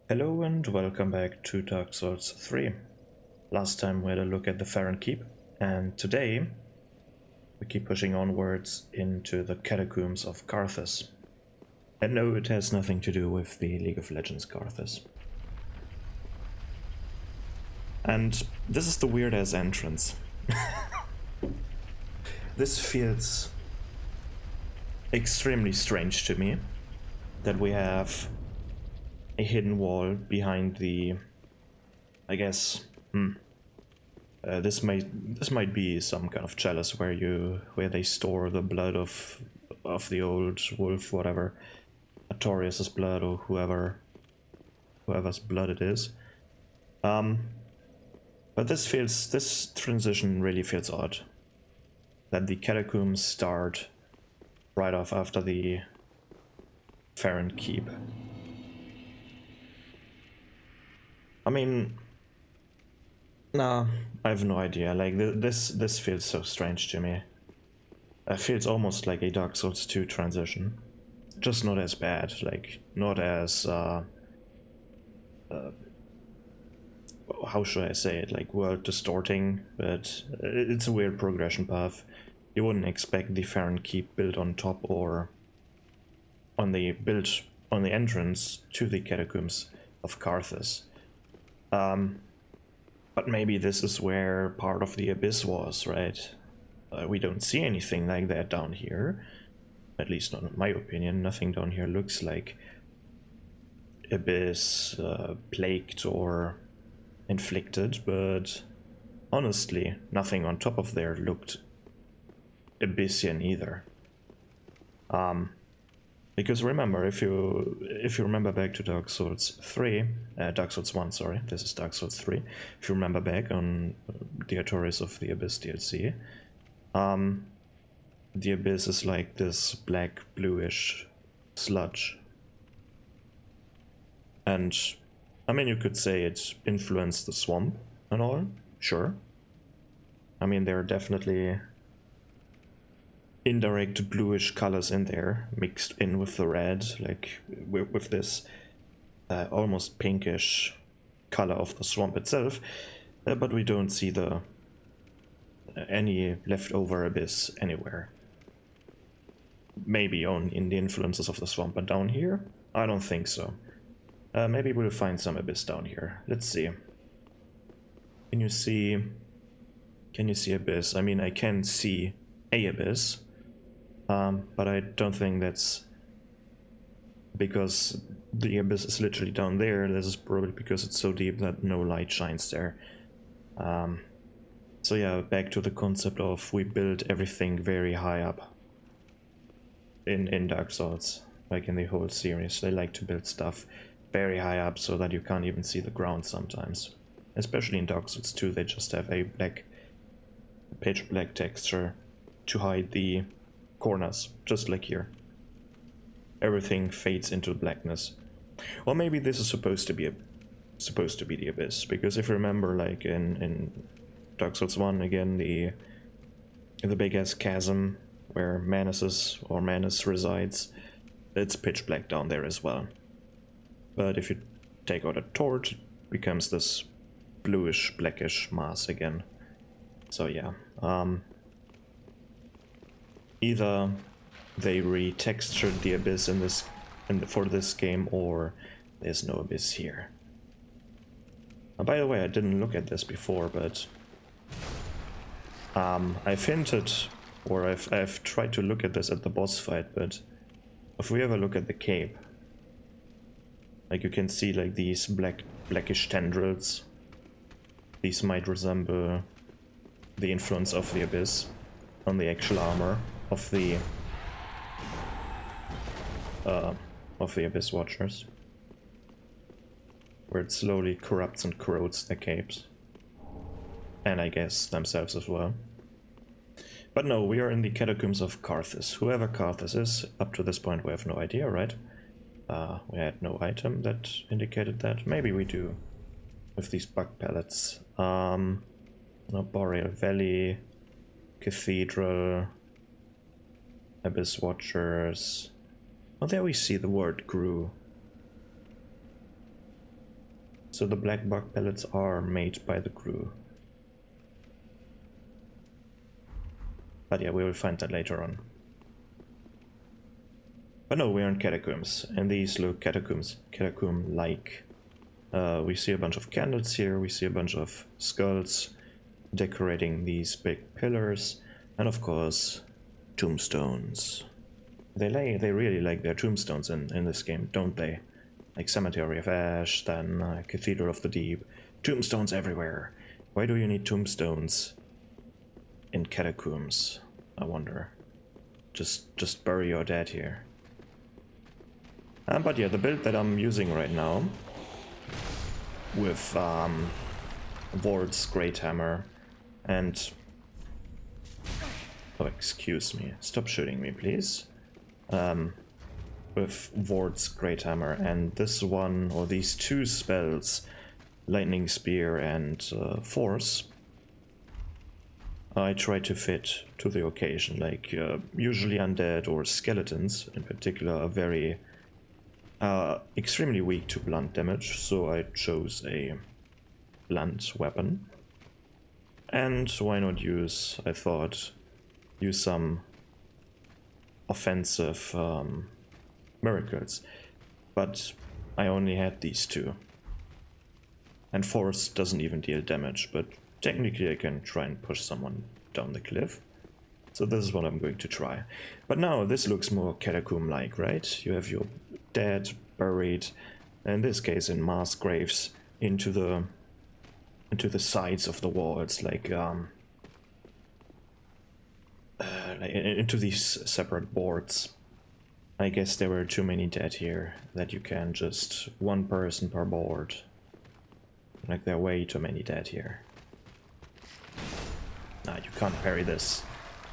Hello and welcome back to Dark Souls 3. Last time we had a look at the Farron Keep, and today we keep pushing onwards into the Catacombs of Carthus. And no, it has nothing to do with the League of Legends Carthus. And this is the weird-ass entrance. This feels extremely strange to me, that we have a hidden wall behind the, I guess, this might be some kind of chalice where they store the blood of the old wolf, whatever, Artorias' blood or whoever's blood it is. But this transition really feels odd. That the catacombs start right off after the Farron Keep. I mean, nah, I have no idea. Like, this feels so strange to me. It feels almost like a Dark Souls 2 transition. Just not as bad, like, not as, how should I say it, like, world distorting, but it's a weird progression path. You wouldn't expect the Farron Keep built on top or on the entrance to the Catacombs of Carthus. But maybe this is where part of the abyss was, right? We don't see anything like that down here. At least not in my opinion. Nothing down here looks like abyss, plagued or inflicted, but honestly, nothing on top of there looked abyssian either. Because remember, if you remember back to Dark Souls 3, Dark Souls 1, sorry, this is Dark Souls 3. If you remember back on the Artorias of the Abyss DLC, the Abyss is like this black, bluish sludge. And, I mean, you could say it influenced the swamp and all, sure. I mean, there are definitely indirect bluish colors in there, mixed in with the red, like with this almost pinkish color of the swamp itself, but we don't see the any leftover abyss anywhere. Maybe in the influences of the swamp, but down here, I don't think so. Maybe we'll find some abyss down here. Let's see. Can you see abyss? I mean, I can see a abyss. But I don't think that's because the abyss is literally down there. This is probably because it's so deep that no light shines there. So yeah, back to the concept of we build everything very high up in Dark Souls, like in the whole series. They like to build stuff very high up so that you can't even see the ground sometimes. Especially in Dark Souls 2, they just have a pitch black texture to hide the corners, just like here. Everything fades into blackness. Or maybe this is supposed to be the abyss, because if you remember, like in Dark Souls 1, again, the big ass chasm where Manus resides, it's pitch black down there as well. But if you take out a torch, it becomes this bluish blackish mass again. So yeah, either they retextured the abyss for this game, or there's no abyss here. By the way, I didn't look at this before, but I've hinted, or I've tried to look at this at the boss fight, but if we ever look at the cape, like you can see like these blackish tendrils. These might resemble the influence of the abyss on the actual armor of the Abyss Watchers, where it slowly corrupts and corrodes their capes, and I guess themselves as well. But no, we are in the Catacombs of Carthus. Whoever Carthus is, up to this point we have no idea, right? We had no item that indicated that. Maybe we do with these bug pellets. Boreal Valley, Cathedral, Abyss Watchers. Oh, there we see the word grew. So the black bug pellets are made by the crew. But yeah, we will find that later on. But no, we're in Catacombs, and these look catacomb-like. We see a bunch of candles here, we see a bunch of skulls decorating these big pillars, and of course, tombstones. They really like their tombstones in this game, don't they? Like Cemetery of Ash, then Cathedral of the Deep. Tombstones everywhere. Why do you need tombstones in Catacombs, I wonder? Just bury your dead here. But yeah, the build that I'm using right now with Ward's Great Hammer and... Oh, excuse me. Stop shooting me, please. With Ward's Great Hammer and this one, or these two spells, Lightning Spear and Force, I try to fit to the occasion. Like, usually undead or skeletons in particular are very extremely weak to blunt damage, so I chose a blunt weapon. And why not use, I thought, use some offensive miracles. But I only had these two. And Force doesn't even deal damage, but technically I can try and push someone down the cliff. So this is what I'm going to try. But now this looks more catacomb-like, right? You have your dead buried, in this case in mass graves, into the sides of the walls, like into these separate boards. I guess there were too many dead here that you can just one person per board. Like there are way too many dead here. Nah, you can't parry this.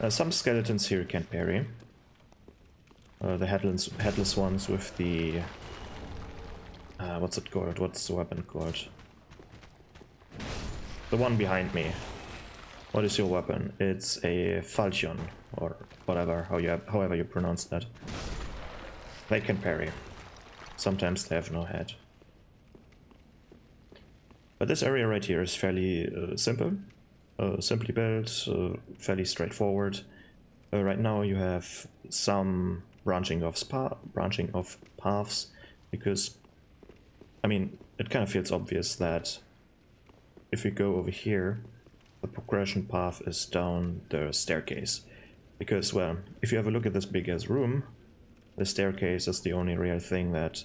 Some skeletons here can parry. The headless ones with the... what's it called? What's the weapon called? The one behind me. What is your weapon? It's a falchion, or whatever, however you pronounce that. They can parry. Sometimes they have no head. But this area right here is fairly simple. Simply built, fairly straightforward. Right now you have some branching of paths, because, I mean, it kind of feels obvious that if we go over here, the progression path is down the staircase. Because, well, if you have a look at this big ass room, the staircase is the only real thing that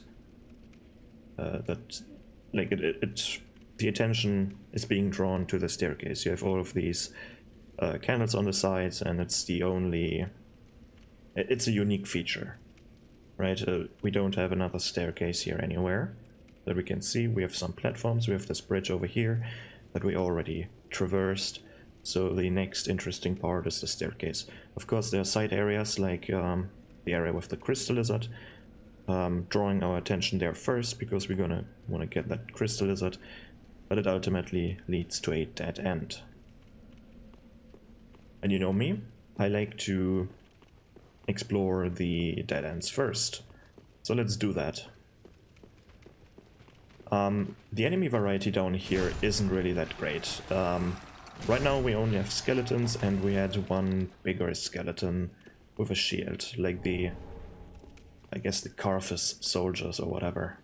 the attention is being drawn to the staircase. You have all of these candles on the sides, and it's the only... It's a unique feature, right? We don't have another staircase here anywhere that we can see. We have some platforms, we have this bridge over here that we already traversed, so the next interesting part is the staircase. Of course, there are side areas like the area with the crystal lizard, drawing our attention there first because we're gonna want to get that crystal lizard, but it ultimately leads to a dead end. And you know me, I like to explore the dead ends first, so let's do that. The enemy variety down here isn't really that great. Right now we only have skeletons, and we had one bigger skeleton with a shield, like the, I guess, the Carthus soldiers or whatever.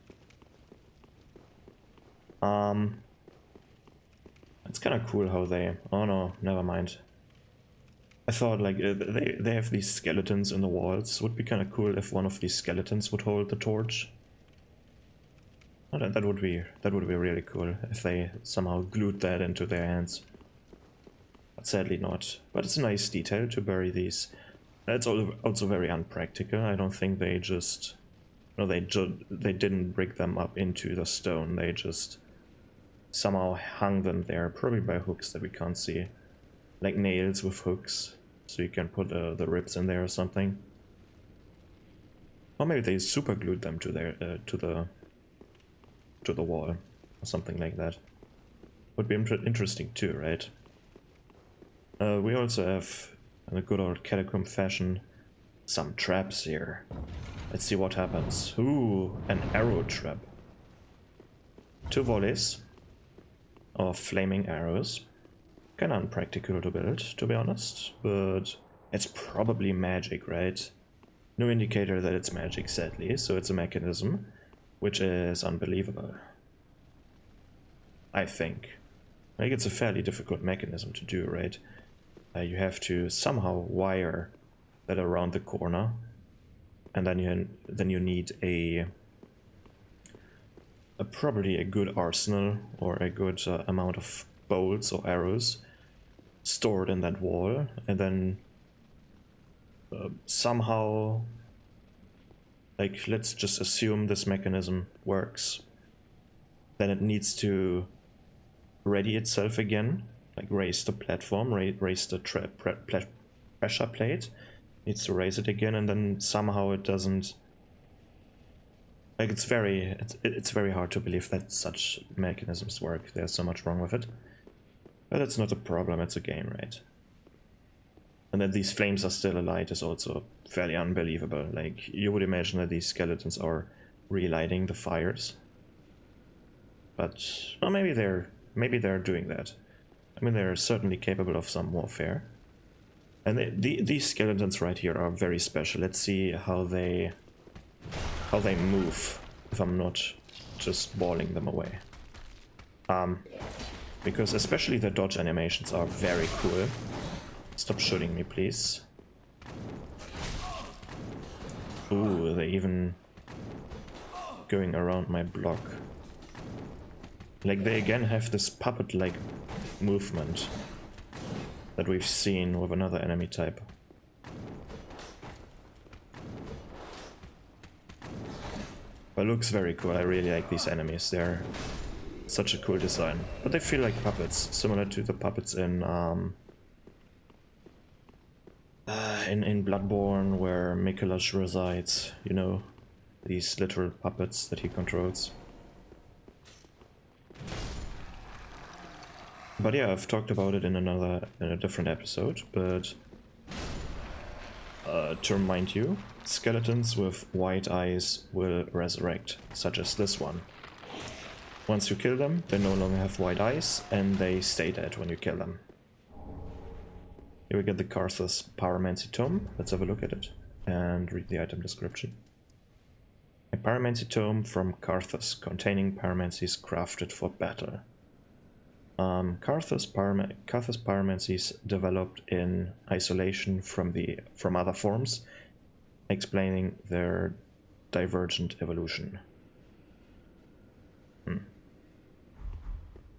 It's kind of cool how they... Oh no, never mind. I thought, like, they have these skeletons in the walls. Would be kind of cool if one of these skeletons would hold the torch. Oh, that would be really cool if they somehow glued that into their hands. But sadly not. But it's a nice detail to bury these. It's also very unpractical. I don't think they just... No, they didn't brick them up into the stone. They just somehow hung them there, probably by hooks that we can't see. Like nails with hooks, so you can put the ribs in there or something. Or maybe they super glued them to their to the wall or something like that. Would be interesting too, right? We also have, in a good old catacomb fashion, some traps here. Let's see what happens. Ooh, an arrow trap. 2 volleys of flaming arrows. Kinda unpractical to build, to be honest, but it's probably magic, right? No indicator that it's magic, sadly, so it's a mechanism, which is unbelievable. I think. Like, it's a fairly difficult mechanism to do, right? You have to somehow wire that around the corner, and then you need probably a good arsenal or a good amount of bolts or arrows stored in that wall, and then somehow, like, let's just assume this mechanism works, then it needs to ready itself again, like raise the platform, raise the pressure plate, needs to raise it again, and then somehow it doesn't. Like, it's very hard to believe that such mechanisms work. There's so much wrong with it. But that's not a problem, it's a game, right? And that these flames are still alight is also fairly unbelievable. Like, you would imagine that these skeletons are relighting the fires. But, well, maybe they're doing that. I mean, they're certainly capable of some warfare. And these skeletons right here are very special. Let's see how they move if I'm not just balling them away. Because especially the dodge animations are very cool. Stop shooting me, please. Ooh, they're even going around my block. Like, they again have this puppet-like movement that we've seen with another enemy type. But it looks very cool. I really like these enemies. They're such a cool design. But they feel like puppets, similar to the puppets in Bloodborne, where Mikuláš resides, you know, these literal puppets that he controls. But yeah, I've talked about it in a different episode, but to remind you, skeletons with white eyes will resurrect, such as this one. Once you kill them, they no longer have white eyes, and they stay dead when you kill them. Here we get the Carthus Pyromancy Tome. Let's have a look at it and read the item description. A Pyromancy Tome from Carthus, containing pyromancies crafted for battle. Carthus pyromancies developed in isolation from other forms, explaining their divergent evolution.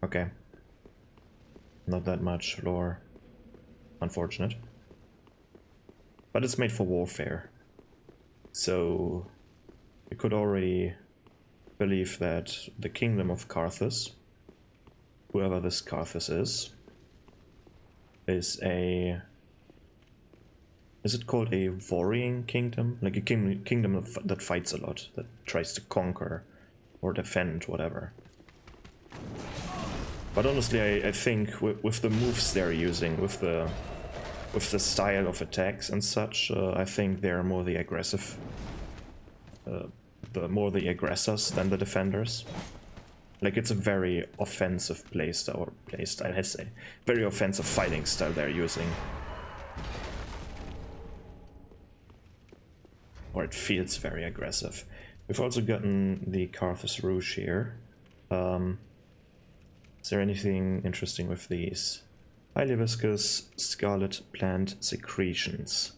Okay. Not that much lore. Unfortunate. But it's made for warfare. So you could already believe that the kingdom of Carthus, whoever this Carthus is it called a warring kingdom? Like a kingdom that fights a lot, that tries to conquer or defend, whatever. But honestly, I think with the moves they're using, with the style of attacks and such, I think they're more the aggressive, the aggressors than the defenders. Like, it's a very offensive playstyle, I say. Very offensive fighting style they're using. Or it feels very aggressive. We've also gotten the Carthus Rouge here. Is there anything interesting with these? Highly viscous scarlet plant secretions.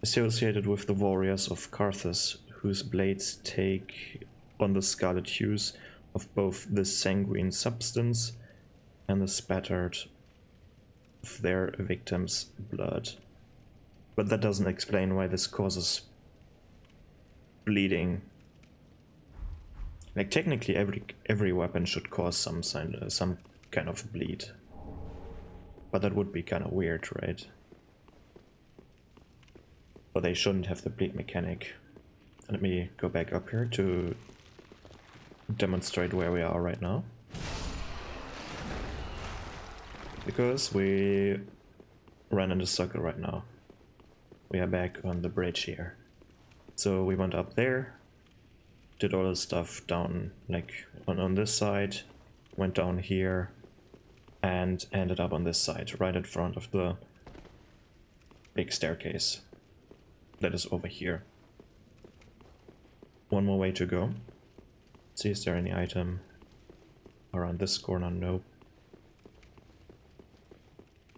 Associated with the warriors of Carthus, whose blades take on the scarlet hues of both the sanguine substance and the spattered of their victims' blood. But that doesn't explain why this causes bleeding. Like, technically every weapon should cause some kind of bleed. But that would be kind of weird, right? But they shouldn't have the bleed mechanic. Let me go back up here to demonstrate where we are right now. Because we ran in a circle right now. We are back on the bridge here. So we went up there, did all the stuff down, like on this side, went down here, and ended up on this side, right in front of the big staircase that is over here. One more way to go. See, is there any item around this corner? Nope.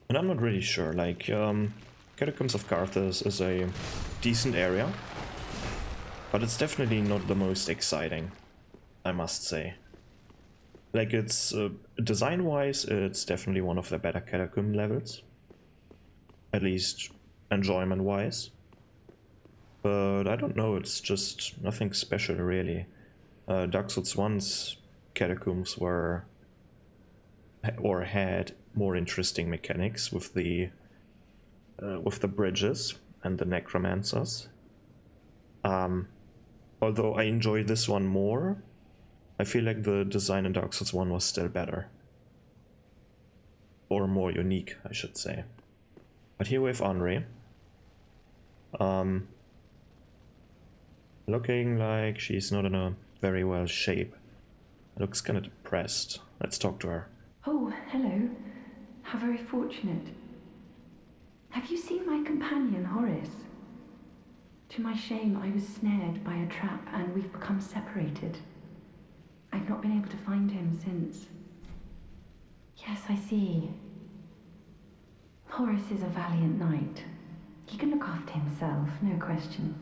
And I'm not really sure, like, Catacombs of Carthus is a decent area, but it's definitely not the most exciting, I must say. Like, it's, design-wise, it's definitely one of the better catacomb levels. At least, enjoyment-wise. But I don't know, it's just nothing special, really. Dark Souls 1's catacombs were, or had, more interesting mechanics with the bridges and the necromancers. Although I enjoy this one more, I feel like the design in Dark Souls 1 was still better. Or more unique, I should say. But here we have Henri. Looking like she's not in a very well shape. Looks kind of depressed. Let's talk to her. Oh, hello. How very fortunate. Have you seen my companion, Horace? To my shame, I was snared by a trap and we've become separated. I've not been able to find him since. Yes, I see. Horace is a valiant knight. He can look after himself, no question.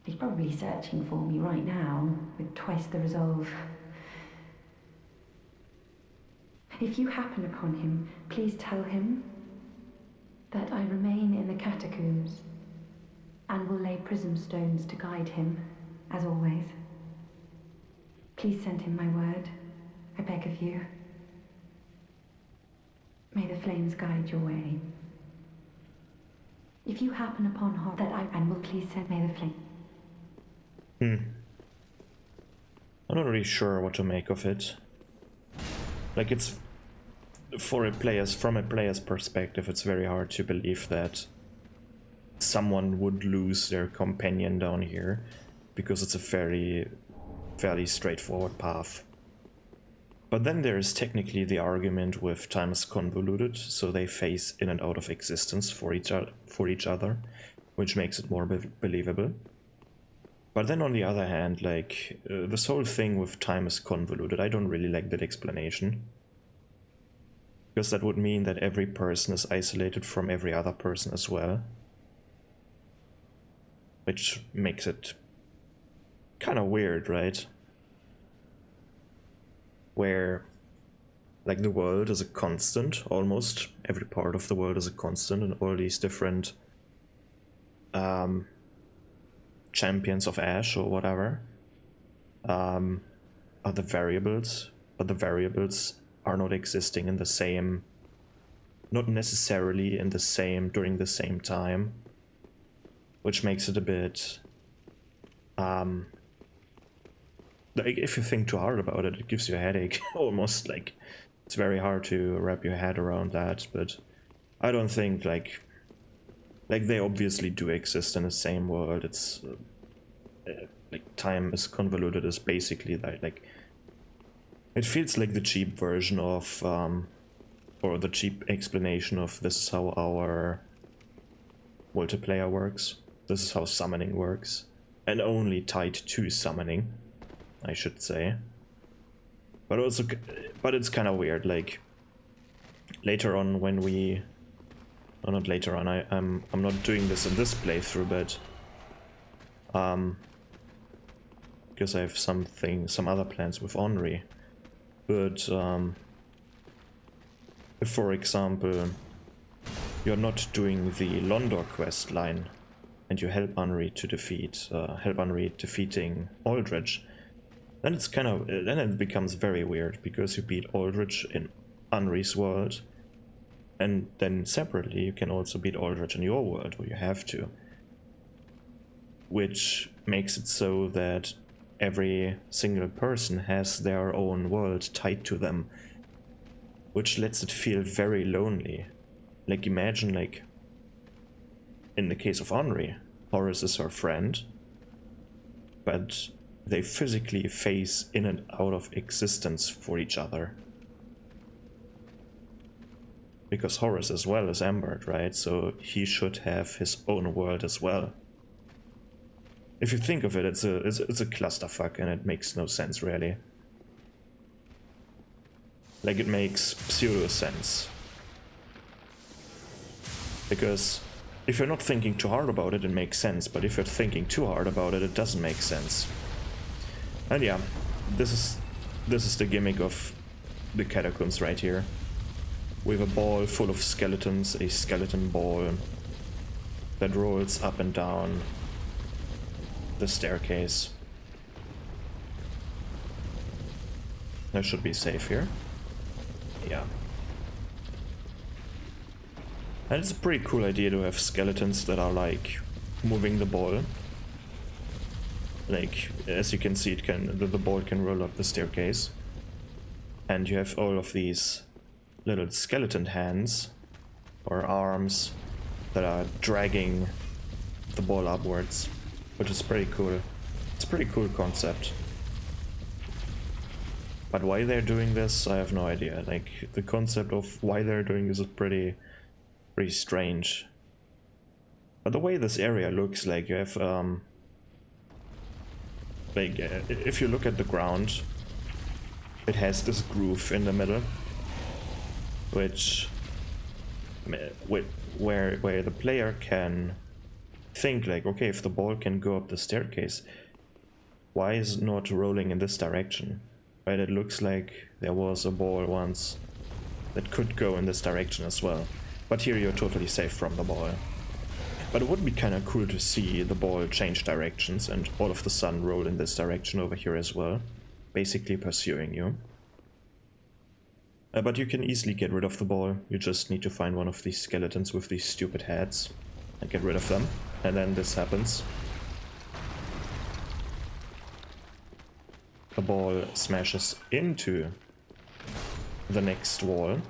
He's probably searching for me right now, with twice the resolve. If you happen upon him, please tell him that I remain in the catacombs and will lay prism stones to guide him, as always. Please send him my word, I beg of you. May the flames guide your way. If you happen upon and will please send me the flame. I'm not really sure what to make of it. Like, it's from a player's perspective, it's very hard to believe that someone would lose their companion down here, because it's a fairly straightforward path. But then there is technically the argument with time is convoluted, so they phase in and out of existence for each other, which makes it more believable. But then on the other hand, like, this whole thing with time is convoluted, I don't really like that explanation. Because that would mean that every person is isolated from every other person as well. Which makes it kind of weird, right? Where, like, the world is a constant, almost every part of the world is a constant, and all these different champions of Ash or whatever are the variables, but the variables are not existing in the same, not necessarily in the same, during the same time, which makes it a bit, like, if you think too hard about it, it gives you a headache, almost. Like, it's very hard to wrap your head around that, but I don't think, like they obviously do exist in the same world. It's like, time is convoluted is basically that, like, it feels like the cheap version of or the cheap explanation of this is how our multiplayer works, this is how summoning works, and only tied to summoning, I should say. But also, but it's kind of weird, like, later on when we, or not later on, I'm not doing this in this playthrough, but because I have some other plans with Henri. But if, for example, you're not doing the Londor quest line and you help Henri to defeating Aldrich, then it's kind of, then it becomes very weird, because you beat Aldrich in Henri's world, and then separately you can also beat Aldrich in your world, or you have to, which makes it so that every single person has their own world tied to them, which lets it feel very lonely. Like, imagine, like, in the case of Henri, Horace is her friend, but they physically phase in and out of existence for each other. Because Horus as well is Embered, right? So he should have his own world as well. If you think of it, it's a clusterfuck and it makes no sense really. Like, it makes pseudo sense. Because if you're not thinking too hard about it, it makes sense, but if you're thinking too hard about it, it doesn't make sense. And yeah, this is the gimmick of the Catacombs right here. We have a ball full of skeletons, a skeleton ball that rolls up and down the staircase. I should be safe here. Yeah. And it's a pretty cool idea to have skeletons that are like moving the ball. Like, as you can see, the ball can roll up the staircase. And you have all of these little skeleton hands or arms that are dragging the ball upwards, which is pretty cool. It's a pretty cool concept. But why they're doing this, I have no idea. Like, the concept of why they're doing this is pretty strange. But the way this area looks, like, you have if you look at the ground, it has this groove in the middle, which where the player can think like, okay, if the ball can go up the staircase, why is it not rolling in this direction? Right, it looks like there was a ball once that could go in this direction as well. But here you're totally safe from the ball. But it would be kind of cool to see the ball change directions and all of the sudden roll in this direction over here as well, basically pursuing you. But you can easily get rid of the ball. You just need to find one of these skeletons with these stupid heads and get rid of them. And then this happens. The ball smashes into the next wall.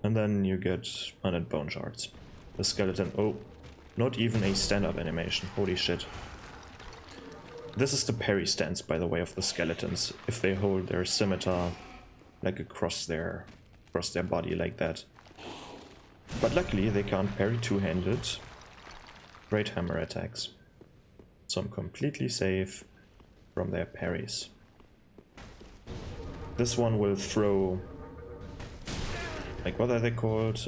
And then you get 100 bone shards. The skeleton, oh, not even a stand-up animation, holy shit. This is the parry stance, by the way, of the skeletons, if they hold their scimitar like across their body like that. But luckily they can't parry two-handed great hammer attacks. So I'm completely safe from their parries. This one will throw, like, what are they called?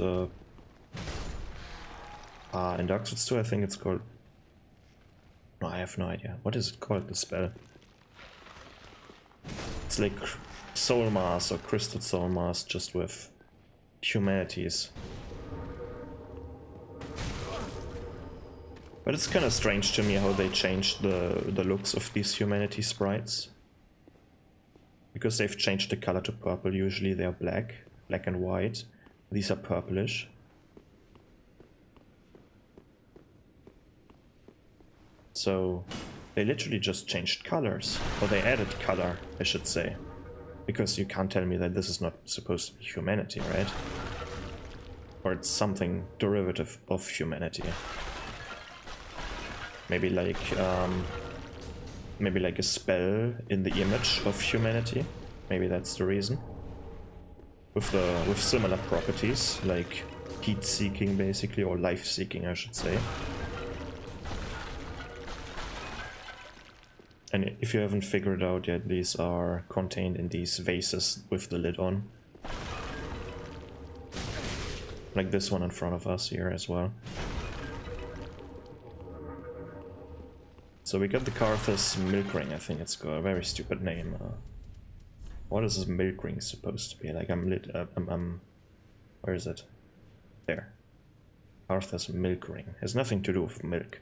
In Dark Souls 2 I think it's called... No, I have no idea. What is it called, the spell? It's like Soul Mass or Crystal Soul Mass, just with humanities. But it's kind of strange to me how they changed the looks of these humanity sprites. Because they've changed the color to purple. Usually they are black and white. These are purplish. So they literally just changed colors, or they added color, I should say. Because you can't tell me that this is not supposed to be humanity, right? Or it's something derivative of humanity. Maybe like a spell in the image of humanity. Maybe that's the reason. With similar properties, like heat-seeking basically, or life-seeking I should say. And if you haven't figured it out yet, these are contained in these vases with the lid on. Like this one in front of us here as well. So we got the Carthus milk ring, I think it's got a very stupid name. What is this milk ring supposed to be? Like, where is it? There. Carthus milk ring. Has nothing to do with milk.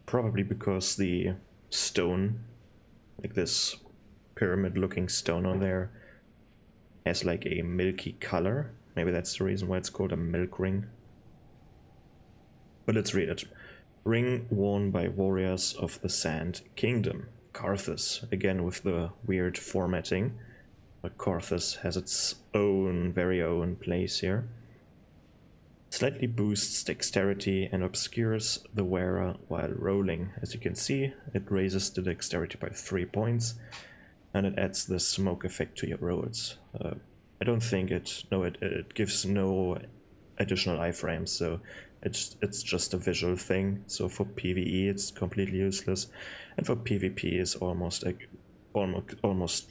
Probably because the stone, like this pyramid looking stone on there, has like a milky color. Maybe that's the reason why it's called a milk ring. But let's read it. Ring worn by warriors of the Sand Kingdom. Carthus, again with the weird formatting. But Carthus has its own, very own place here. Slightly boosts dexterity and obscures the wearer while rolling. As you can see, it raises the dexterity by 3 points, and it adds the smoke effect to your rolls. I don't think it gives no additional iframes, so it's just a visual thing. So for PvE it's completely useless, and for PvP it's almost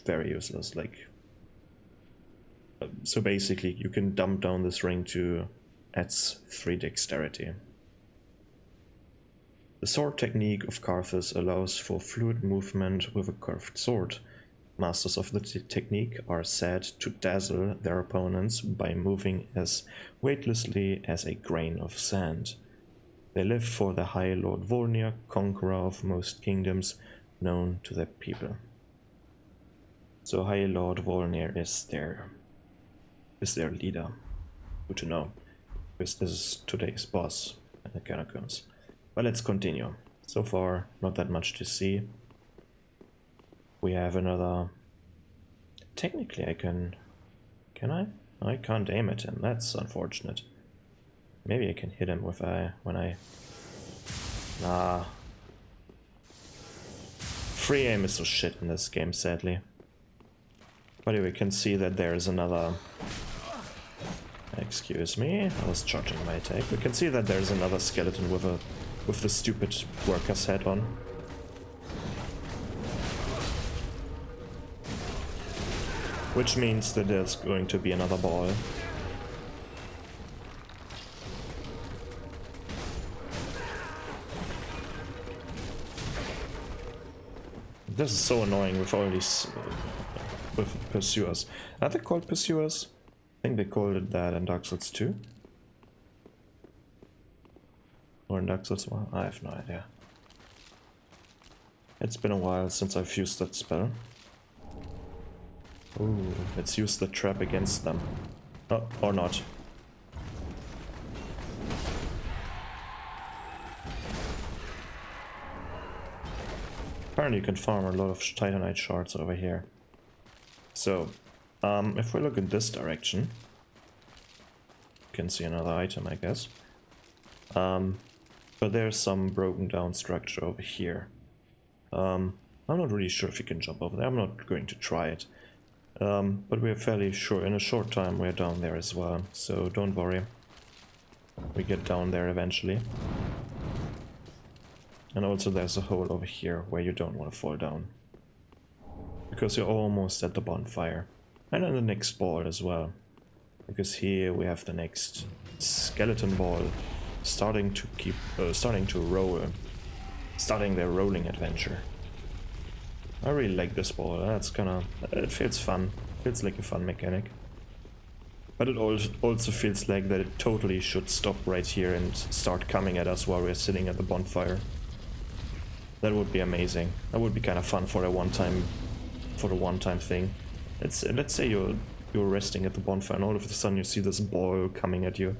very useless. Like, so basically you can dump down this ring to adds 3 dexterity. The sword technique of Carthus allows for fluid movement with a curved sword. Masters of the technique are said to dazzle their opponents by moving as weightlessly as a grain of sand. They live for the High Lord Volnir, conqueror of most kingdoms, known to their people. So High Lord Volnir is their leader. Good to know. This is today's boss at the Catacombs. But let's continue. So far, not that much to see. We have another... Technically I can I? I can't aim at him, that's unfortunate. Maybe I can hit him with when I... Nah. Free aim is so shit in this game, sadly. But we can see that there is another... Excuse me, I was charging my attack. We can see that there's another skeleton with the stupid worker's hat on. Which means that there's going to be another ball. This is so annoying with all these with pursuers. Are they called pursuers? I think they called it that in Dark Souls 2. Or in Dark Souls 1? I have no idea. It's been a while since I've used that spell. Ooh, let's use the trap against them. Oh, or not. Apparently you can farm a lot of Titanite shards over here. So, if we look in this direction, you can see another item, I guess. But there's some broken down structure over here. I'm not really sure if you can jump over there. I'm not going to try it. But we're fairly sure in a short time we're down there as well. So don't worry. We get down there eventually. And also there's a hole over here where you don't want to fall down. Because you're almost at the bonfire. And then the next ball as well. Because here we have the next skeleton ball starting to roll. Starting their rolling adventure. I really like this ball. It feels fun. Feels like a fun mechanic. But it also feels like that it totally should stop right here and start coming at us while we're sitting at the bonfire. That would be amazing. That would be kind of fun for the one-time thing. Let's say you're resting at the bonfire and all of a sudden you see this ball coming at you.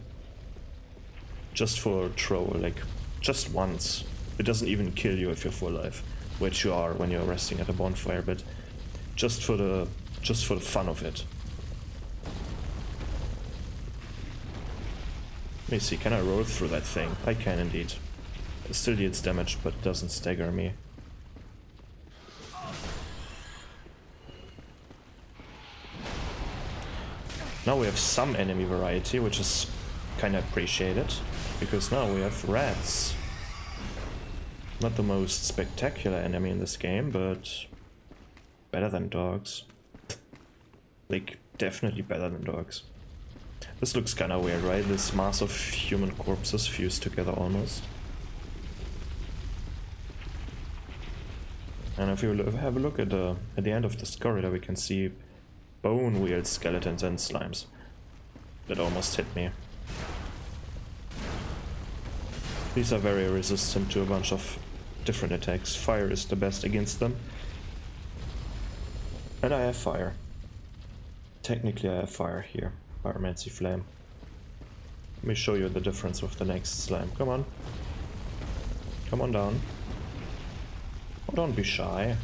Just for a troll, like just once. It doesn't even kill you if you're full life, which you are when you're resting at a bonfire, but just for the fun of it. Let me see, can I roll through that thing? I can indeed. It still deals damage, but it doesn't stagger me. Now we have some enemy variety, which is kind of appreciated, because now we have rats. Not the most spectacular enemy in this game, but better than dogs. Like, definitely better than dogs. This looks kind of weird, right? This mass of human corpses fused together almost. And if you have a look at the end of this corridor, we can see bone-wheeled skeletons and slimes. That almost hit me. These are very resistant to a bunch of different attacks. Fire is the best against them. And I have fire. Technically I have fire here. Pyromancy Flame. Let me show you the difference with the next slime. Come on. Come on down. Oh, don't be shy.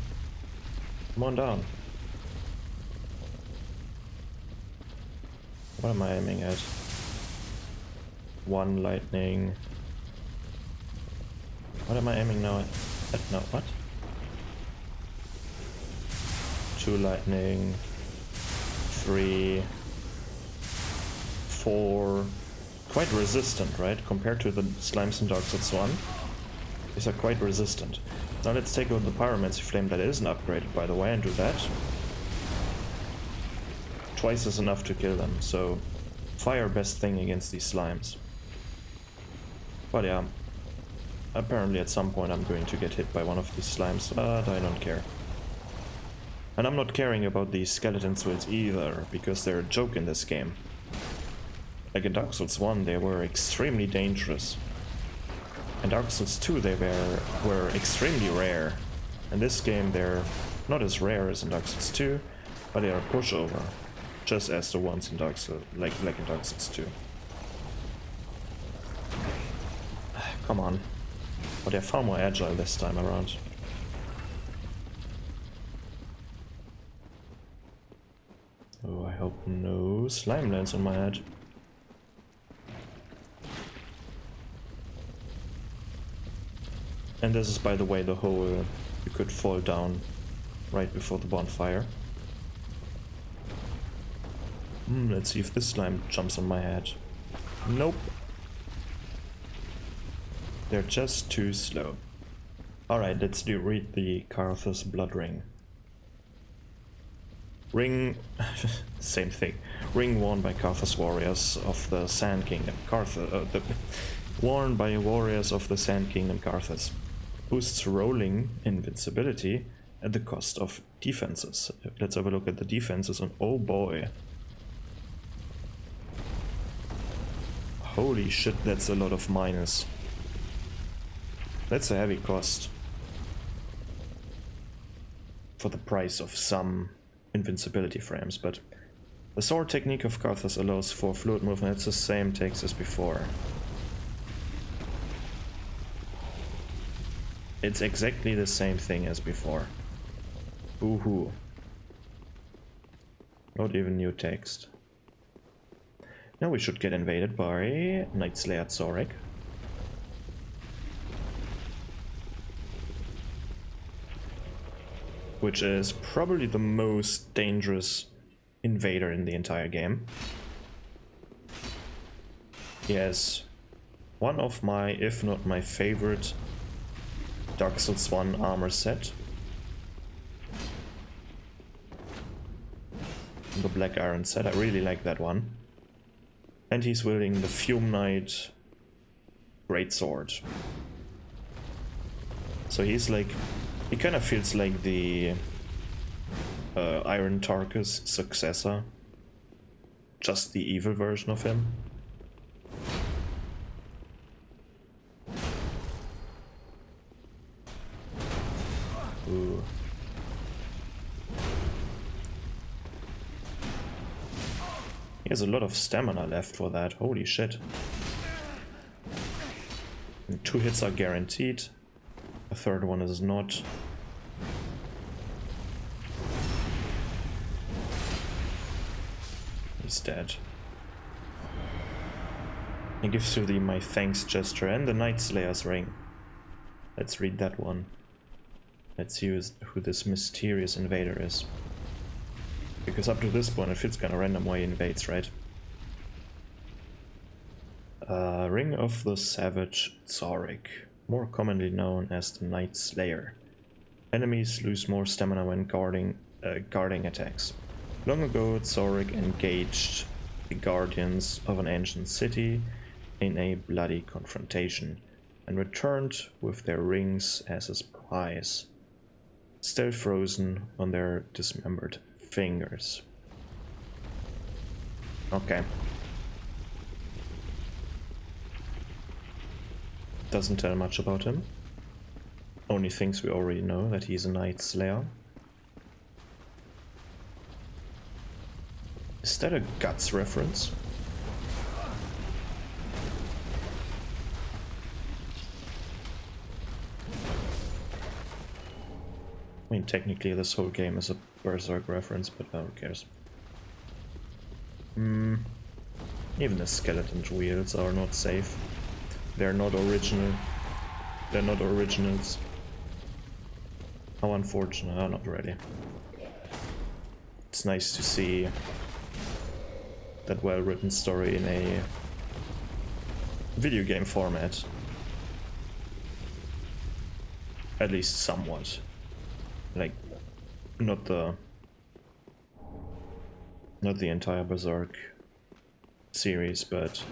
Come on down. What am I aiming at? 1 lightning. What am I aiming now at? No, what? 2 lightning. 3. 4. Quite resistant, right? Compared to the slimes in Dark Souls 1. These are quite resistant. Now let's take out the Pyromancy Flame that isn't upgraded, by the way, and do that. Twice is enough to kill them, so fire best thing against these slimes. But yeah, apparently at some point I'm going to get hit by one of these slimes, but I don't care. And I'm not caring about these skeleton swills either, because they're a joke in this game. Like in Dark Souls 1 they were extremely dangerous. In Dark Souls 2 they were extremely rare. In this game they're not as rare as in Dark Souls 2, but they are a pushover. Just as the ones in Dark Souls, like in Dark Souls 2. Come on. But they're far more agile this time around. Oh, I hope no slime lands on my head. And this is, by the way, the hole you could fall down right before the bonfire. Let's see if this slime jumps on my head. Nope. They're just too slow. Alright, let's read the Carthus blood ring. Ring... same thing. Ring worn by Carthus warriors of the Sand Kingdom. Worn by warriors of the Sand Kingdom Carthus. Boosts rolling invincibility at the cost of defenses. Let's have a look at the defenses, and oh boy. Holy shit, that's a lot of minus. That's a heavy cost. For the price of some invincibility frames, but the sword technique of Carthus allows for fluid movement. It's the same takes as before. It's exactly the same thing as before. Woohoo. Not even new text. Now we should get invaded by Night Slayer Zorik. Which is probably the most dangerous invader in the entire game. He has one of my, if not my favorite, Dark Souls 1 armor set. The Black Iron set, I really like that one. And he's wielding the Fume Knight Greatsword. So he's like, he kind of feels like the Iron Tarkus successor. Just the evil version of him. Ooh. He has a lot of stamina left for that, holy shit. And 2 hits are guaranteed. A third one is not. He's dead. He gives you the my thanks gesture and the Night Slayer's ring. Let's read that one. Let's see who this mysterious invader is. Because up to this point it feels kind of random why he invades, right? Ring of the Savage Zorik, more commonly known as the Night Slayer. Enemies lose more stamina when guarding attacks. Long ago, Zorik engaged the guardians of an ancient city in a bloody confrontation and returned with their rings as his prize, still frozen on their dismembered fingers. Okay. Doesn't tell much about him. Only things we already know, that he's a Night Slayer. Is that a Guts reference? I mean, technically this whole game is a Berserk reference, but who cares? Even the skeleton wheels are not safe. They're not original. They're not originals. How unfortunate. Oh, not really. It's nice to see that well-written story in a video game format. At least somewhat. Like, not the entire Berserk series, but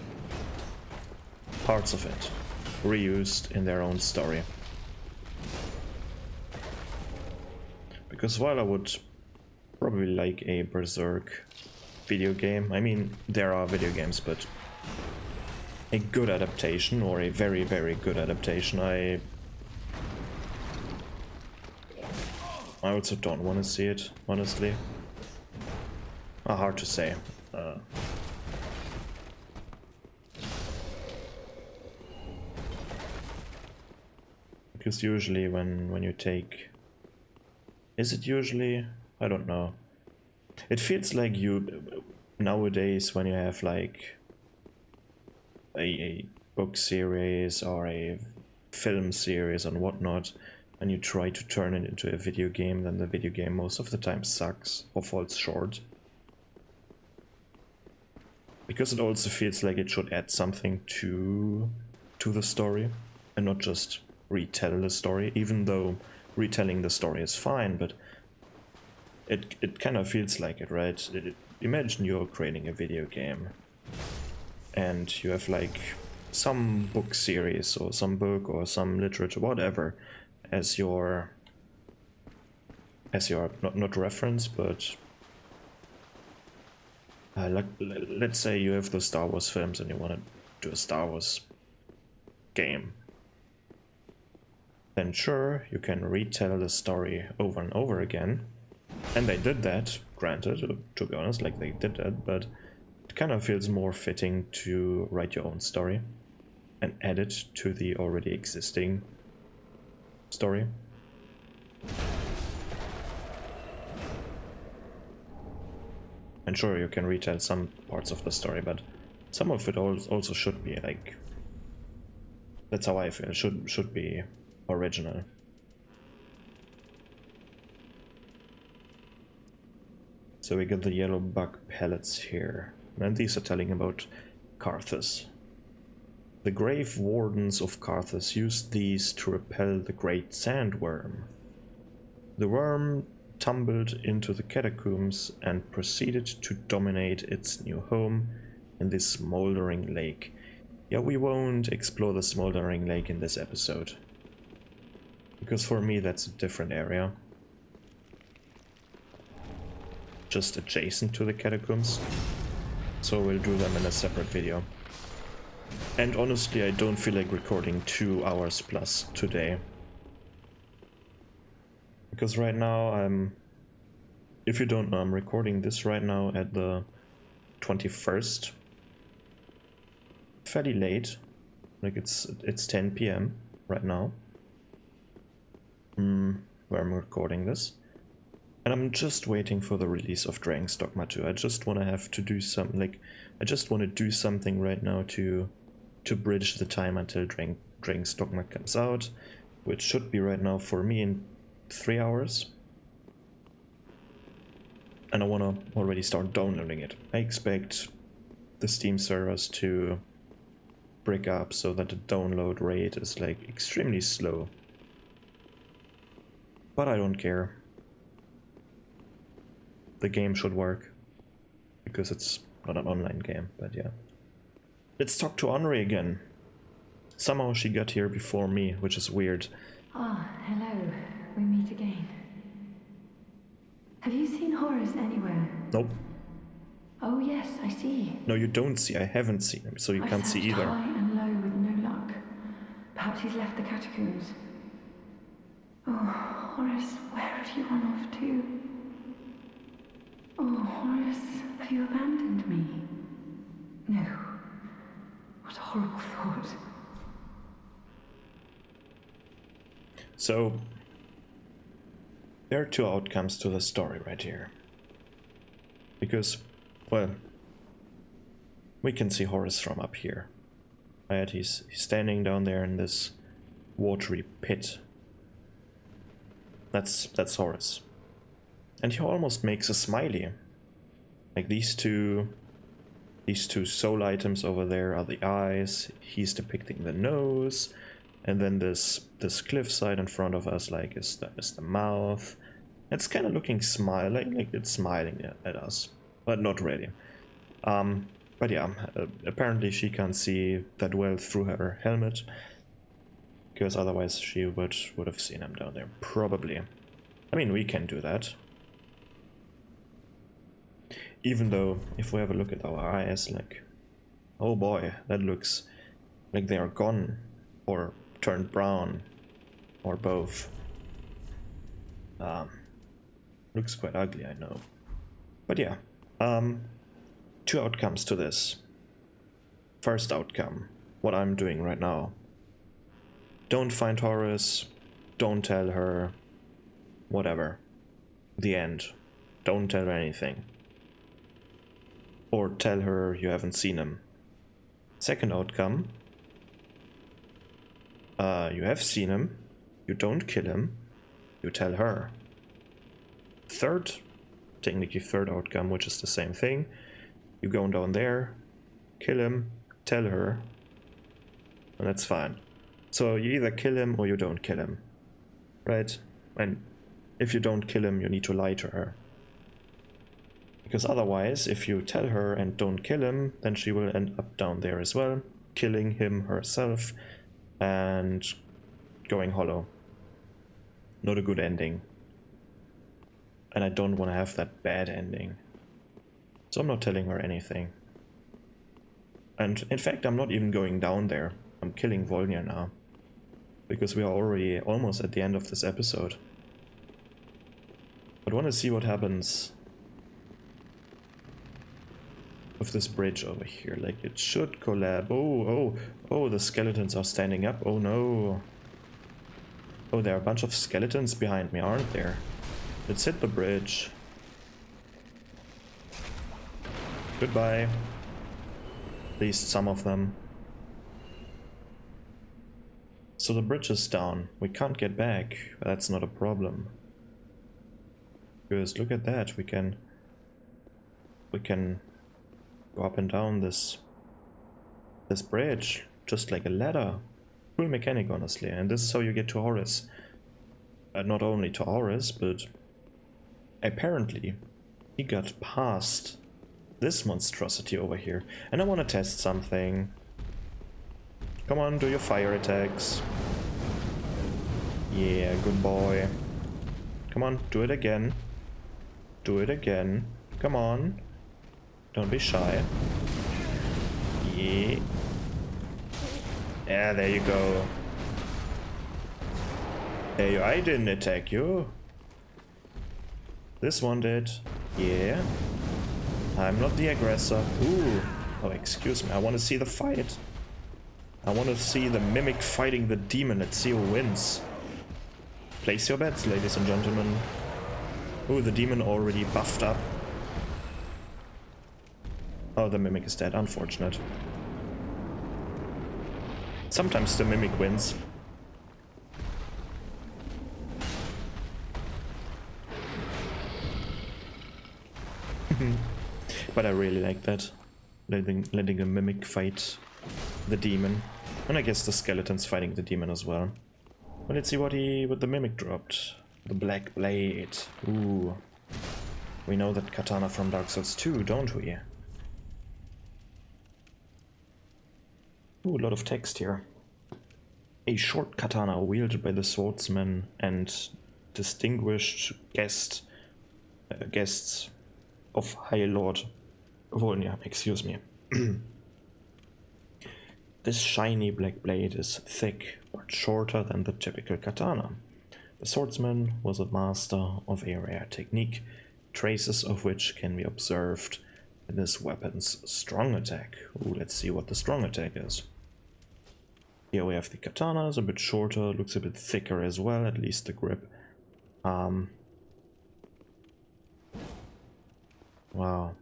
parts of it reused in their own story. Because while I would probably like a Berserk video game, I mean, there are video games, but a good adaptation, or a very, very good adaptation, I also don't want to see it, honestly. Hard to say. Because usually when you take... Is it usually? I don't know. It feels like you... Nowadays when you have like a book series or a film series and whatnot, and you try to turn it into a video game, then the video game most of the time sucks or falls short. Because it also feels like it should add something to the story and not just retell the story, even though retelling the story is fine, but it kind of feels like it, right? Imagine you're creating a video game and you have like some book series or some book or some literature, whatever, as your not reference, but let's say you have the Star Wars films and you want to do a Star Wars game. Then sure, you can retell the story over and over again. And they did that, granted, to be honest, like they did that, but it kind of feels more fitting to write your own story and add it to the already existing story. And sure, you can retell some parts of the story, but some of it also should be like... That's how I feel, should be original. So we get the yellow bug pellets here, and these are telling about Carthus. The grave wardens of Carthus used these to repel the great sandworm. The worm tumbled into the catacombs and proceeded to dominate its new home in this smoldering lake. Yeah, we won't explore the smoldering lake in this episode, because for me that's a different area. Just adjacent to the catacombs. So we'll do them in a separate video. And honestly, I don't feel like recording 2 hours plus today. Because right now if you don't know, I'm recording this right now at the 21st. Fairly late. Like it's 10 PM right now. Where I'm recording this. And I'm just waiting for the release of Dragon's Dogma 2. I just want to have to do something, like, I just want to do something right now to bridge the time until Dragon's Dogma comes out, which should be right now for me in 3 hours. And I want to already start downloading it. I expect the Steam servers to break up so that the download rate is like extremely slow. But I don't care. The game should work, because it's not an online game, but yeah. Let's talk to Henri again. Somehow she got here before me, which is weird. Ah, hello. We meet again. Have you seen Horace anywhere? Nope. Oh yes, I see. No, you don't see. I haven't seen him, so you can't see searched either. high and low with no luck. Perhaps he's left the catacombs. Oh, Horace, where have you run off to? Oh, Horace, have you abandoned me? No. What a horrible thought. So, there are 2 outcomes to the story right here. Because, well, We can see Horus from up here. Right, he's standing down there in this watery pit. That's Horus. And he almost makes a smiley. Like these two soul items over there are the eyes. He's depicting the nose. And then this cliffside in front of us, like, is the mouth. It's kind of looking like it's smiling at us, but not really. But yeah, apparently she can't see that well through her helmet, because otherwise she would have seen him down there, probably. I mean, we can do that. Even though, if we have a look at our eyes, like, oh boy, that looks like they are gone, or turned brown, or both. Looks quite ugly, I know. But yeah, two outcomes to this. First outcome, what I'm doing right now. Don't find Horus, don't tell her, whatever. The end. Don't tell her anything. Or tell her you haven't seen him. Second outcome, you have seen him, you don't kill him, you tell her. Technically third outcome, which is the same thing, you go down there, kill him, tell her, and that's fine. So you either kill him or you don't kill him, right? And if you don't kill him, you need to lie to her. Because otherwise, if you tell her and don't kill him, then she will end up down there as well, killing him herself and going hollow. Not a good ending. And I don't want to have that bad ending. So I'm not telling her anything. And in fact, I'm not even going down there. I'm killing Volnir now. Because we are already almost at the end of this episode. But I want to see what happens with this bridge over here. Like, it should collapse. Oh, the skeletons are standing up. Oh no. Oh, there are a bunch of skeletons behind me, aren't there? Let's hit the bridge. Goodbye. At least some of them. So the bridge is down. We can't get back. That's not a problem. Because look at that. We can go up and down this bridge just like a ladder. Cool mechanic, honestly. And this is how you get to Horus. Not only to Horus, but apparently he got past this monstrosity over here. And I want to test something. Come on, do your fire attacks. Yeah, good boy. Come on, do it again. Do it again. Come on. Don't be shy. Yeah. Yeah, there you go. Hey, I didn't attack you. This one did. Yeah. I'm not the aggressor. Ooh. Oh, excuse me. I want to see the fight. I want to see the mimic fighting the demon. Let's see who wins. Place your bets, ladies and gentlemen. Ooh, the demon already buffed up. Oh, the mimic is dead. Unfortunate. Sometimes the mimic wins. But I really like that. Letting a mimic fight the demon. And I guess the skeleton's fighting the demon as well. But let's see what the mimic dropped. The Black Blade. Ooh. We know that katana from Dark Souls 2, don't we? Ooh, a lot of text here. A short katana wielded by the swordsman and distinguished guests of High Lord Volnir, excuse me. This shiny black blade is thick but shorter than the typical katana. The swordsman was a master of a rare technique, traces of which can be observed in this weapon's strong attack. Ooh, let's see what the strong attack is. Here we have the katana, is a bit shorter, looks a bit thicker as well, at least the grip. Wow.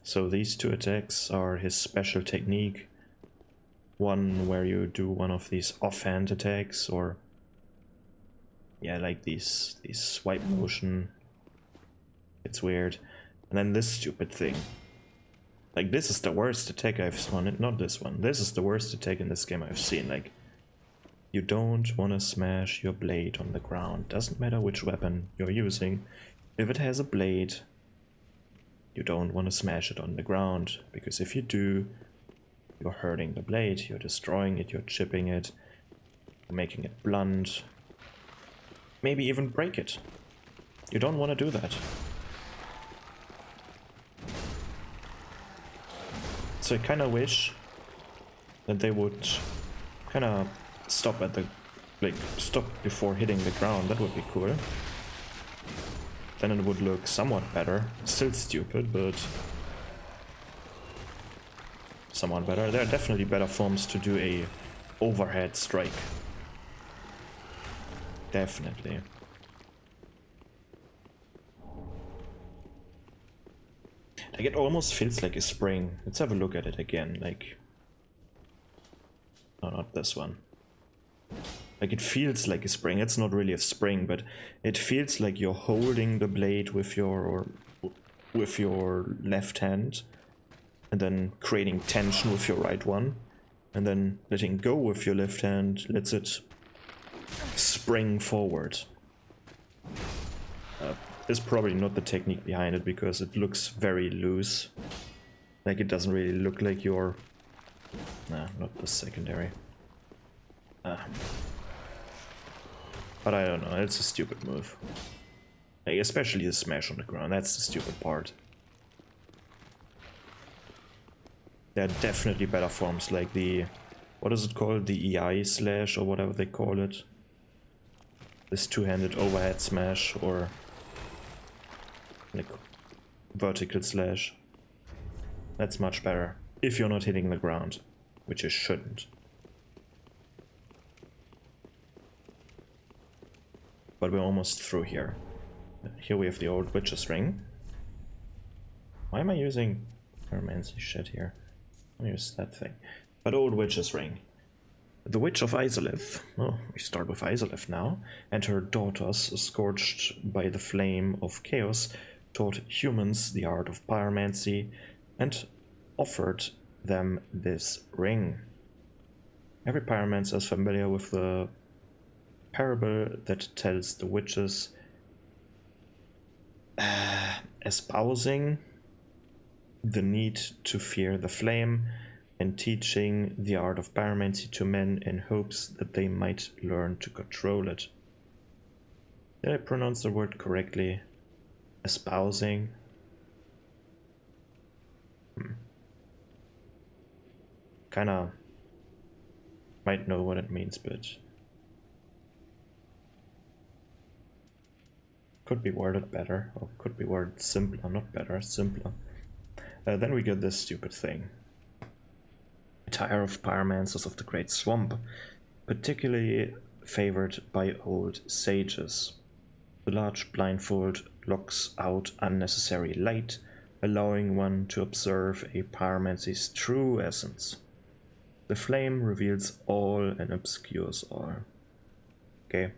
So these two attacks are his special technique. One where you do one of these offhand attacks, or yeah, like these swipe motion. It's weird. And then this stupid thing. Like, this is the worst attack I've seen. Not this one. This is the worst attack in this game I've seen. Like, you don't want to smash your blade on the ground. Doesn't matter which weapon you're using. If it has a blade, you don't want to smash it on the ground. Because if you do, you're hurting the blade. You're destroying it. You're chipping it. You're making it blunt. Maybe even break it. You don't want to do that. So I kind of wish that they would kind of stop at the, like, stop before hitting the ground. That would be cool. Then it would look somewhat better. Still stupid, but somewhat better. There are definitely better forms to do a overhead strike. Definitely. Like, it almost feels like a spring. Let's have a look at it again. Like, no, not this one. Like, it feels like a spring. It's not really a spring, but it feels like you're holding the blade with your left hand, and then creating tension with your right one, and then letting go with your left hand lets it spring forward. Is probably not the technique behind it, because it looks very loose. Like, it doesn't really look like you're... Nah, not the secondary. But I don't know, it's a stupid move. Like, especially the smash on the ground, that's the stupid part. There are definitely better forms, like the... What is it called? The EI slash, or whatever they call it. This two-handed overhead smash, or... like vertical slash. That's much better if you're not hitting the ground, which you shouldn't. But we're almost through here. Here we have the old witch's ring. Why am I using pyromancy shit here? I'll use that thing. But old witch's ring. The Witch of Izalith, oh, we start with Izalith now, and her daughters, scorched by the flame of chaos, taught humans the art of pyromancy and offered them this ring. Every pyromancer is familiar with the parable that tells the witches espousing the need to fear the flame and teaching the art of pyromancy to men in hopes that they might learn to control it. Did I pronounce the word correctly? Espousing? Kinda might know what it means, but could be worded better, or could be worded simpler, not better, simpler. Then we get this stupid thing. Attire of pyromancers of the Great Swamp, particularly favored by old sages. The large blindfold blocks out unnecessary light, allowing one to observe a pyromancy's true essence. The flame reveals all and obscures all. Okay.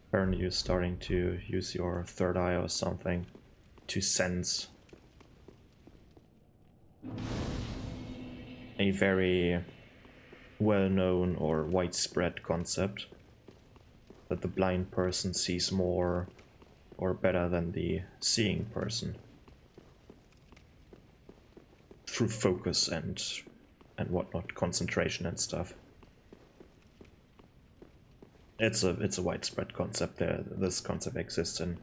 Apparently you're starting to use your third eye or something to sense a very well-known or widespread concept that the blind person sees more or better than the seeing person through focus and whatnot, concentration and stuff. It's a widespread concept. This concept exists in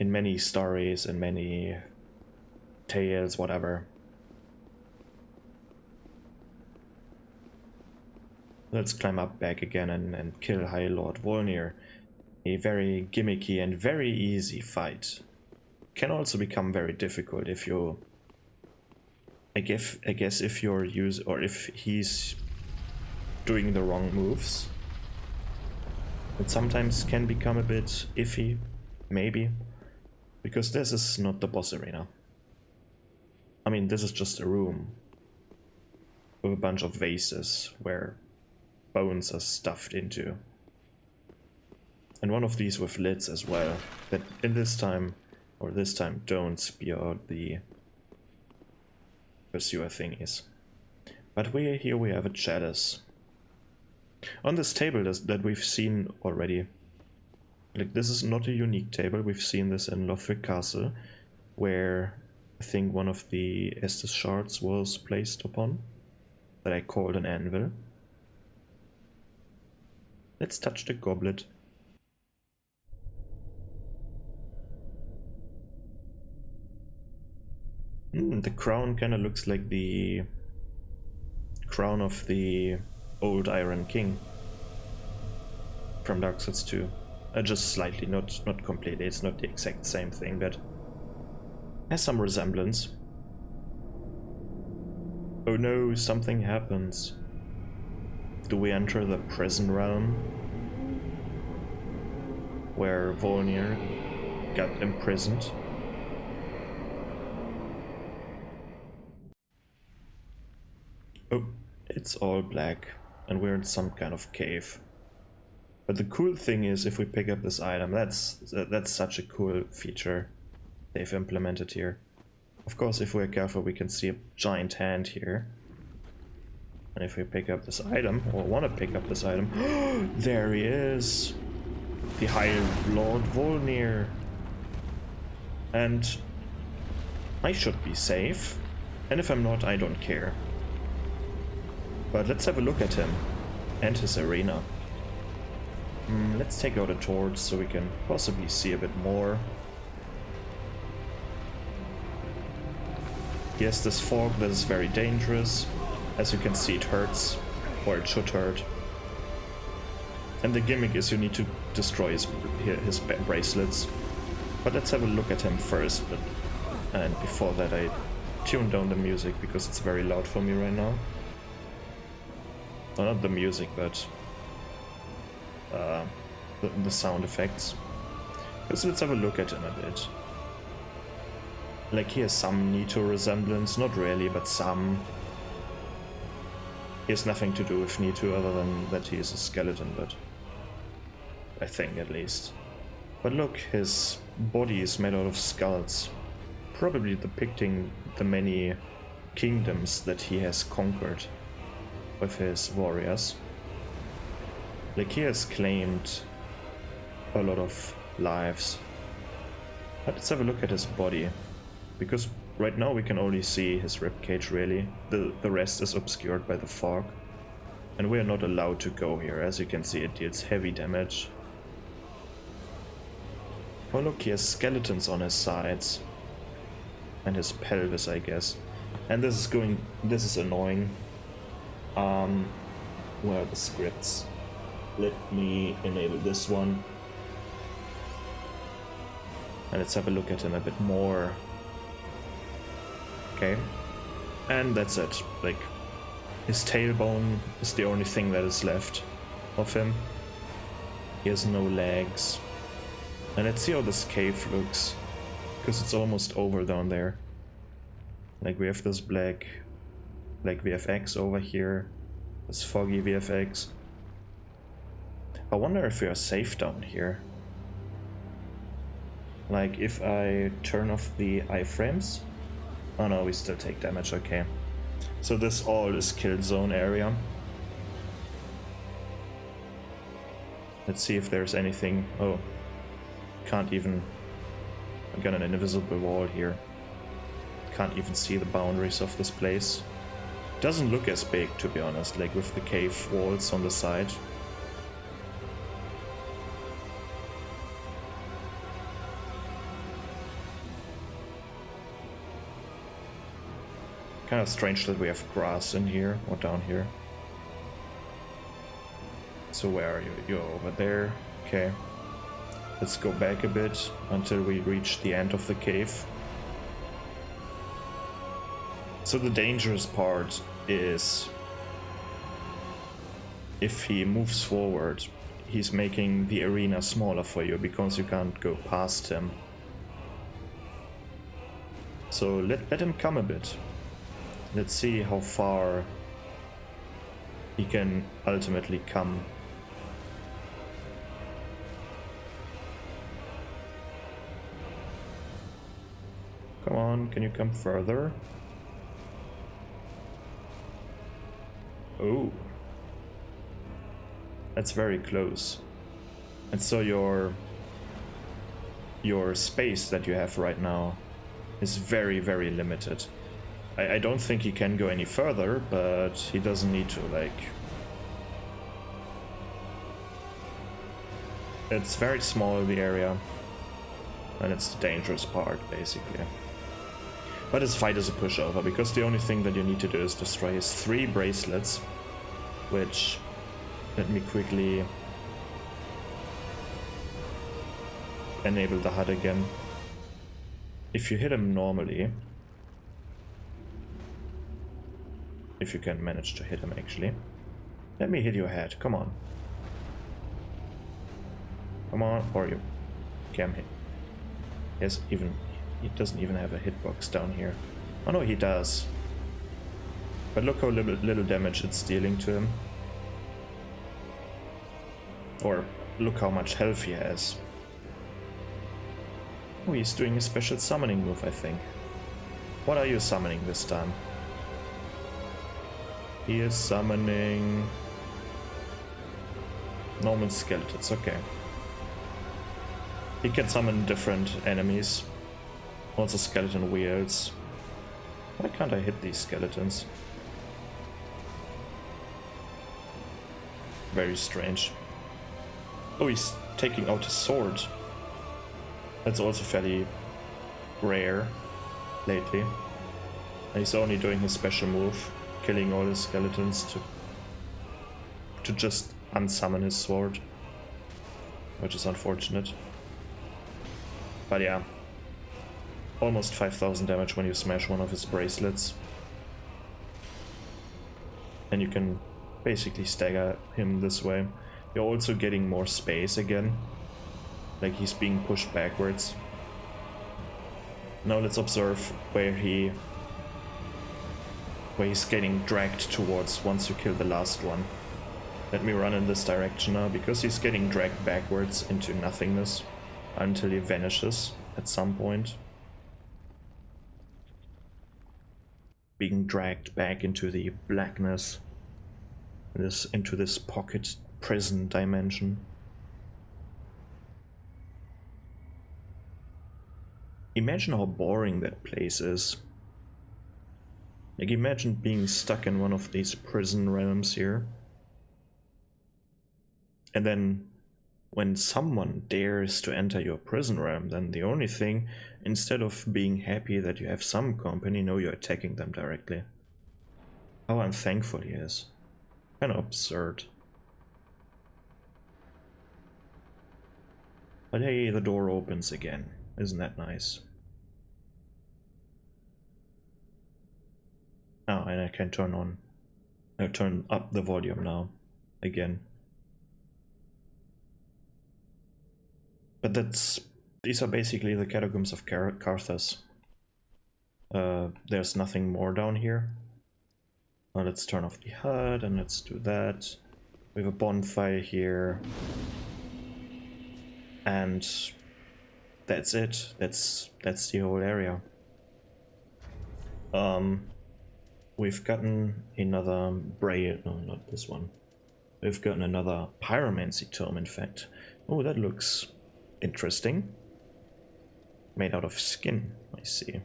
many stories and many tales, whatever. Let's climb up back again and kill High Lord Volnir. A very gimmicky and very easy fight. Can also become very difficult if you... I guess if you're if he's doing the wrong moves. It sometimes can become a bit iffy, maybe. Because this is not the boss arena. I mean, this is just a room with a bunch of vases where bones are stuffed into. And one of these with lids as well, that in this time don't spew out the pursuer thingies. But here we have a chalice. On this table that we've seen already. Like, this is not a unique table, we've seen this in Lothric Castle, where I think one of the Estus shards was placed upon, that I called an anvil. Let's touch the goblet. The crown kind of looks like the crown of the old Iron King from Dark Souls 2. Just slightly, not completely. It's not the exact same thing, but has some resemblance. Oh no, something happens. Do we enter the prison realm where Volnir got imprisoned? Oh, it's all black, and we're in some kind of cave. But the cool thing is, if we pick up this item, that's such a cool feature they've implemented here. Of course, if we're careful, we can see a giant hand here. And if we pick up this item, or want to pick up this item, there he is! The High Lord Volnir. And I should be safe. And if I'm not, I don't care. But let's have a look at him and his arena. Let's take out a torch so we can possibly see a bit more. He has this fog that is very dangerous. As you can see, it hurts, or it should hurt. And the gimmick is you need to destroy his bracelets. But let's have a look at him first. And before that, I tune down the music because it's very loud for me right now. Well, not the music, but the sound effects. So let's have a look at him a bit. Like, he has some Nito resemblance, not really, but some. He has nothing to do with Nito other than that he is a skeleton, but I think at least. But look, his body is made out of skulls, probably depicting the many kingdoms that he has conquered with his warriors. Like, he has claimed a lot of lives. But let's have a look at his body, because right now we can only see his ribcage really. The rest is obscured by the fog. And we are not allowed to go here. As you can see, it deals heavy damage. Oh look, he has skeletons on his sides. And his pelvis, I guess. And this is annoying. Where are the scripts? Let me enable this one. And let's have a look at him a bit more. Okay. And that's it. Like, his tailbone is the only thing that is left of him. He has no legs. And let's see how this cave looks, because it's almost over down there. Like, we have this black VFX over here, this foggy VFX. I wonder if we are safe down here. Like, if I turn off the iframes. Oh no, we still take damage, okay. So this all is kill zone area. Let's see if there's anything. Oh, can't even. I got an invisible wall here. Can't even see the boundaries of this place. Doesn't look as big, to be honest, like with the cave walls on the side. Kind of strange that we have grass in here, or down here. So where are you? You're over there. Okay. Let's go back a bit until we reach the end of the cave. So the dangerous part is if he moves forward, he's making the arena smaller for you because you can't go past him. So let him come a bit. Let's see how far he can ultimately come. Come on, can you come further? Oh. That's very close. And so your space that you have right now is very, very limited. I don't think he can go any further, but he doesn't need to, like... It's very small, the area. And it's the dangerous part, basically. But his fight is a pushover, because the only thing that you need to do is destroy his 3 bracelets, which... Let me quickly... enable the HUD again. If you hit him normally... If you can manage to hit him, actually. Let me hit your head, come on. Come on, or you can hit. Yes, even... He doesn't even have a hitbox down here. Oh no, he does. But look how little damage it's dealing to him. Or look how much health he has. Oh, he's doing a special summoning move, I think. What are you summoning this time? He is summoning... normal skeletons, okay. He can summon different enemies. Also skeleton wheels. Why can't I hit these skeletons? Very strange. Oh, he's taking out his sword. That's also fairly rare lately. And he's only doing his special move, killing all his skeletons to just unsummon his sword, which is unfortunate. But yeah, almost 5,000 damage when you smash one of his bracelets. And you can basically stagger him this way. You're also getting more space again. Like he's being pushed backwards. Now let's observe where he's getting dragged towards once you kill the last one. Let me run in this direction now, because he's getting dragged backwards into nothingness until he vanishes at some point. Being dragged back into the blackness, into this pocket prison dimension. Imagine how boring that place is. Like, imagine being stuck in one of these prison realms here. And then, when someone dares to enter your prison realm, then the only thing, instead of being happy that you have some company, no, you're attacking them directly. How unthankful he is. Kind of absurd. But hey, the door opens again. Isn't that nice? Oh, and I can turn up the volume now, again. But these are basically the Catacombs of Carthus. There's nothing more down here. Now let's turn off the HUD and let's do that. We have a bonfire here. And that's it. That's the whole area. We've gotten another no, not this one. We've gotten another pyromancy tome, in fact. Oh, that looks interesting. Made out of skin, I see.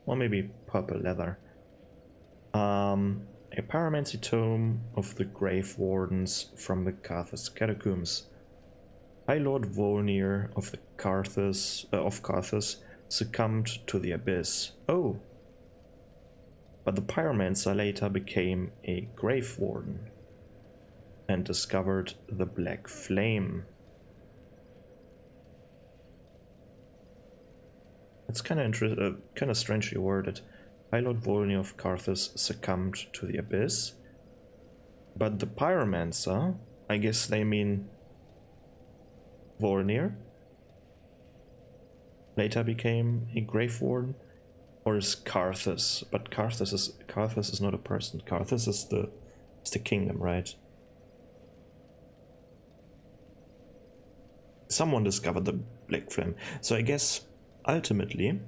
Or maybe purple leather. A pyromancy tome of the Grave Wardens from the Carthus Catacombs. High Lord Volnir of the Carthus succumbed to the abyss. Oh. But the pyromancer later became a Grave Warden and discovered the Black Flame. It's kind of strangely worded. High Lord Volnir of Carthus succumbed to the abyss. But the pyromancer, I guess they mean Volnir, later became a Grave Warden. Or is Carthus? But Carthus is not a person. Carthus is the kingdom, right? Someone discovered the Black Flame. So I guess ultimately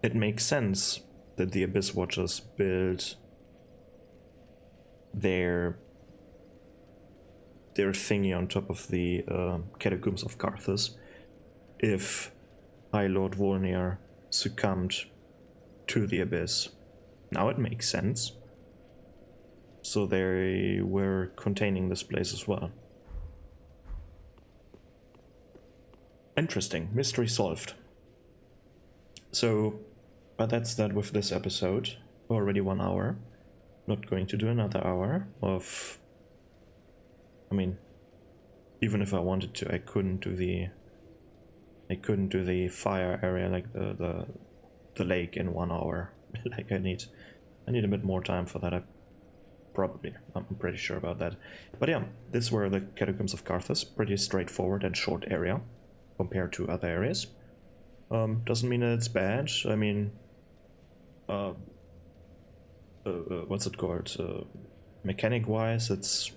it makes sense that the Abyss Watchers build their thingy on top of the Catacombs of Carthus if High Lord Volnir succumbed to the Abyss. Now it makes sense. So they were containing this place as well. Interesting. Mystery solved. So, but that's that with this episode. Already 1 hour. Not going to do another hour of... I mean, even if I wanted to, I couldn't do the fire area, like the lake, in 1 hour. Like I need a bit more time for that. I'm pretty sure about that. But yeah, these were the Catacombs of Carthus. Pretty straightforward and short area compared to other areas. Doesn't mean that it's bad. I mean, what's it called? Mechanic-wise, it's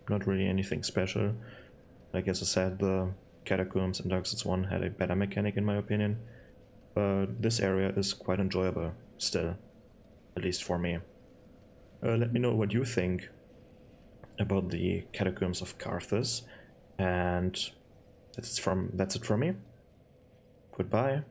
not really anything special. Like as I said, the Catacombs in Dark Souls 1 had a better mechanic in my opinion. But this area is quite enjoyable still, at least for me. Let me know what you think about the Catacombs of Carthus, and that's it from me. Goodbye.